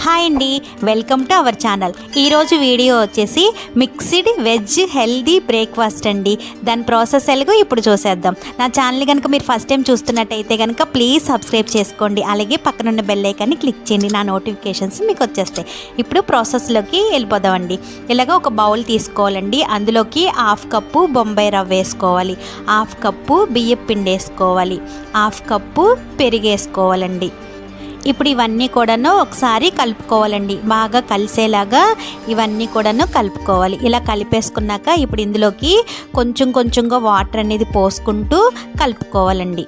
Hi అండి, welcome to our channel. ఈరోజు video వచ్చేసి మిక్స్డ్ వెజ్ హెల్దీ బ్రేక్ఫాస్ట్ అండి. దాని ప్రాసెస్ ఎలాగో ఇప్పుడు చూసేద్దాం. నా ఛానల్ కనుక మీరు ఫస్ట్ టైం చూస్తున్నట్టయితే కనుక ప్లీజ్ సబ్స్క్రైబ్ చేసుకోండి. అలాగే పక్కనున్న బెల్ ఐకాన్ని క్లిక్ చేయండి, నా నోటిఫికేషన్స్ మీకు వచ్చేస్తాయి. ఇప్పుడు ప్రాసెస్లోకి వెళ్ళిపోదామండి. ఇలాగ ఒక బౌల్ తీసుకోవాలండి. అందులోకి 1/2 కప్పు బొంబాయి రవ్వ వేసుకోవాలి, 1/2 కప్పు బియ్యం పిండి వేసుకోవాలి, 1/2 కప్పు పెరుగు వేసుకోవాలండి. ఇప్పుడు ఇవన్నీ కూడాను ఒకసారి కలుపుకోవాలండి. బాగా కలిసేలాగా ఇవన్నీ కూడాను కలుపుకోవాలి. ఇలా కలిపేసుకున్నాక ఇప్పుడు ఇందులోకి కొంచెంగా వాటర్ అనేది పోసుకుంటూ కలుపుకోవాలండి.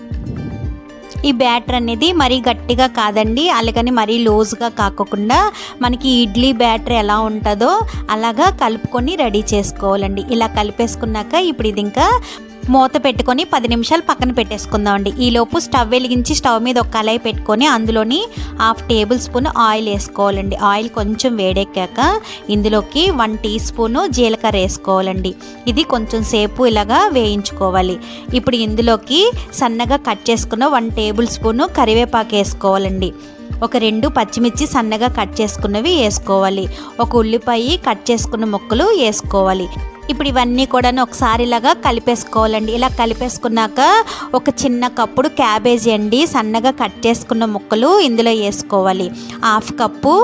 ఈ బ్యాటర్ అనేది మరీ గట్టిగా కాదండి, అలాగని మరీ లూజ్గా కాకుండా మనకి ఇడ్లీ బ్యాటర్ ఎలా ఉంటుందో అలాగా కలుపుకొని రెడీ చేసుకోవాలండి. ఇలా కలిపేసుకున్నాక ఇప్పుడు ఇది ఇంకా మూత పెట్టుకొని 10 నిమిషాలు పక్కన పెట్టేసుకుందామండి. ఈలోపు స్టవ్ వెలిగించి స్టవ్ మీద ఒక కళాయి పెట్టుకొని అందులోని 1/2 టేబుల్ స్పూన్ ఆయిల్ వేసుకోవాలండి. ఆయిల్ కొంచెం వేడెక్కాక ఇందులోకి 1 టీ స్పూను జీలకర్ర వేసుకోవాలండి. ఇది కొంచెం సేపు ఇలాగా వేయించుకోవాలి. ఇప్పుడు ఇందులోకి సన్నగా కట్ చేసుకున్న 1 టేబుల్ స్పూను కరివేపాకు వేసుకోవాలండి. ఒక 2 పచ్చిమిర్చి సన్నగా కట్ చేసుకున్నవి వేసుకోవాలి. ఒక ఉల్లిపాయ కట్ చేసుకున్న ముక్కలు వేసుకోవాలి. ఇప్పుడు ఇవన్నీ కూడా ఒకసారి ఇలాగా కలిపేసుకోవాలండి. ఇలా కలిపేసుకున్నాక ఒక చిన్న కప్పుడు క్యాబేజీ అండి సన్నగా కట్ చేసుకున్న ముక్కలు ఇందులో వేసుకోవాలి. 1/2 కప్పు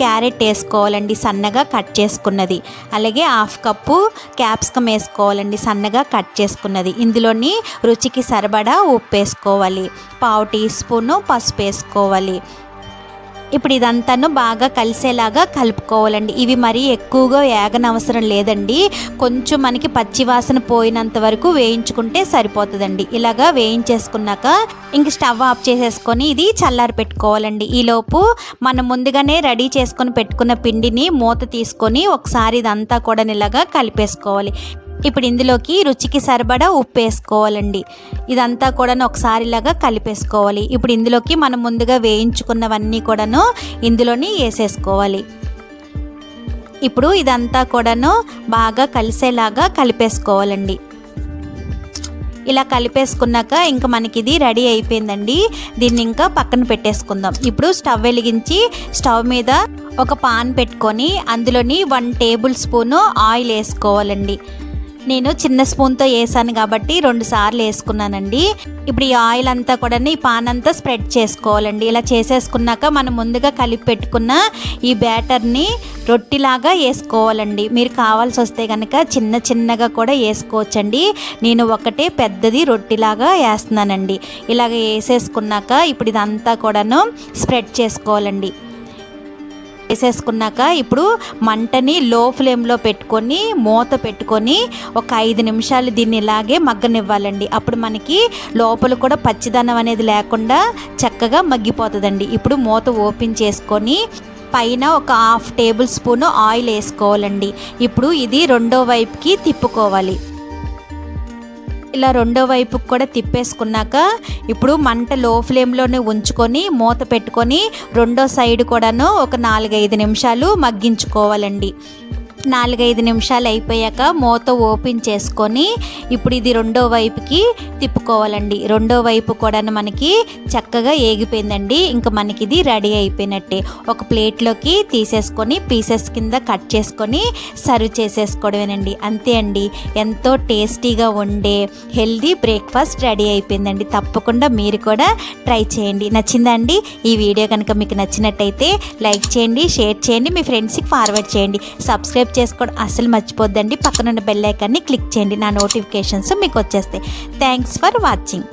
క్యారెట్ వేసుకోవాలండి సన్నగా కట్ చేసుకున్నది. అలాగే 1/2 కప్పు క్యాప్సికమ్ వేసుకోవాలండి సన్నగా కట్ చేసుకున్నది. ఇందులోని రుచికి సరిపడా ఉప్పు వేసుకోవాలి, 1/2 టీ స్పూను పసుపు వేసుకోవాలి. ఇప్పుడు ఇదంతాను బాగా కలిసేలాగా కలుపుకోవాలండి. ఇవి మరీ ఎక్కువగా వేగనవసరం లేదండి, కొంచెం మనకి పచ్చివాసన పోయినంత వరకు వేయించుకుంటే సరిపోతుందండి. ఇలాగా వేయించేసుకున్నాక ఇంక స్టవ్ ఆఫ్ చేసేసుకొని ఇది చల్లారి పెట్టుకోవాలండి. ఈలోపు మనం ముందుగానే రెడీ చేసుకొని పెట్టుకున్న పిండిని మూత తీసుకొని ఒకసారి ఇదంతా కూడా ఇలాగా కలిపేసుకోవాలి. ఇప్పుడు ఇందులోకి రుచికి సరిపడా ఉప్పు వేసుకోవాలండి. ఇదంతా కూడా ఒకసారి ఇలాగా కలిపేసుకోవాలి. ఇప్పుడు ఇందులోకి మనం ముందుగా వేయించుకున్నవన్నీ కూడాను ఇందులోని వేసేసుకోవాలి. ఇప్పుడు ఇదంతా కూడాను బాగా కలిసేలాగా కలిపేసుకోవాలండి. ఇలా కలిపేసుకున్నాక ఇంకా మనకి ఇది రెడీ అయిపోయిందండి. దీన్ని ఇంకా పక్కన పెట్టేసుకుందాం. ఇప్పుడు స్టవ్ వెలిగించి స్టవ్ మీద ఒక పాన్ పెట్టుకొని అందులోని 1 టేబుల్ స్పూను ఆయిల్ వేసుకోవాలండి. నేను చిన్న స్పూన్తో వేసాను కాబట్టి 2 సార్లు వేసుకున్నానండి. ఇప్పుడు ఈ ఆయిల్ అంతా కూడా ఈ పాన్ అంతా స్ప్రెడ్ చేసుకోవాలండి. ఇలా చేసేసుకున్నాక మనం ముందుగా కలిపి పెట్టుకున్న ఈ బ్యాటర్ని రొట్టిలాగా వేసుకోవాలండి. మీరు కావాల్సి వస్తే కనుక చిన్నగా కూడా వేసుకోవచ్చండి. నేను ఒకటే పెద్దది రొట్టిలాగా వేస్తున్నానండి. ఇలాగ వేసేసుకున్నాక ఇప్పుడు ఇదంతా కూడాను స్ప్రెడ్ చేసుకోవాలండి. వేసేసుకున్నాక ఇప్పుడు మంటని లో ఫ్లేమ్లో పెట్టుకొని మూత పెట్టుకొని ఒక 5 నిమిషాలు దీన్ని ఇలాగే మగ్గనివ్వాలండి. అప్పుడు మనకి లోపల కూడా పచ్చిదనం అనేది లేకుండా చక్కగా మగ్గిపోతుందండి. ఇప్పుడు మూత ఓపెన్ చేసుకొని పైన ఒక 1/2 టేబుల్ స్పూను ఆయిల్ వేసుకోవాలండి. ఇప్పుడు ఇది రెండో వైపుకి తిప్పుకోవాలి. ఇలా రెండో వైపుకి కూడా తిప్పేసుకున్నాక ఇప్పుడు మంట లో ఫ్లేమ్లోనే ఉంచుకొని మూత పెట్టుకొని రెండో సైడ్ కూడాను ఒక 4-5 నిమిషాలు మగ్గించుకోవాలండి. 4-5 నిమిషాలు అయిపోయాక మూత ఓపెన్ చేసుకొని ఇప్పుడు ఇది రెండో వైపుకి తిప్పుకోవాలండి. రెండో వైపు కూడా మనకి చక్కగా ఏగిపోయిందండి. ఇంకా మనకి ఇది రెడీ అయిపోయినట్టే. ఒక ప్లేట్లోకి తీసేసుకొని పీసెస్ కింద కట్ చేసుకొని సర్వ్ చేసేసుకోవడమేనండి. అంతే అండి, ఎంతో టేస్టీగా ఉండే హెల్దీ బ్రేక్ఫాస్ట్ రెడీ అయిపోయిందండి. తప్పకుండా మీరు కూడా ట్రై చేయండి. నచ్చిందండి ఈ వీడియో కనుక మీకు నచ్చినట్టయితే లైక్ చేయండి, షేర్ చేయండి, మీ ఫ్రెండ్స్కి ఫార్వర్డ్ చేయండి. సబ్స్క్రైబ్ చేసుకోవడం అస్సలు మర్చిపోద్దండి. పక్కనున్న బెల్ ఐకాన్ని క్లిక్ చేయండి, నా నోటిఫికేషన్స్ మీకు వచ్చేస్తాయి. Thanks for watching.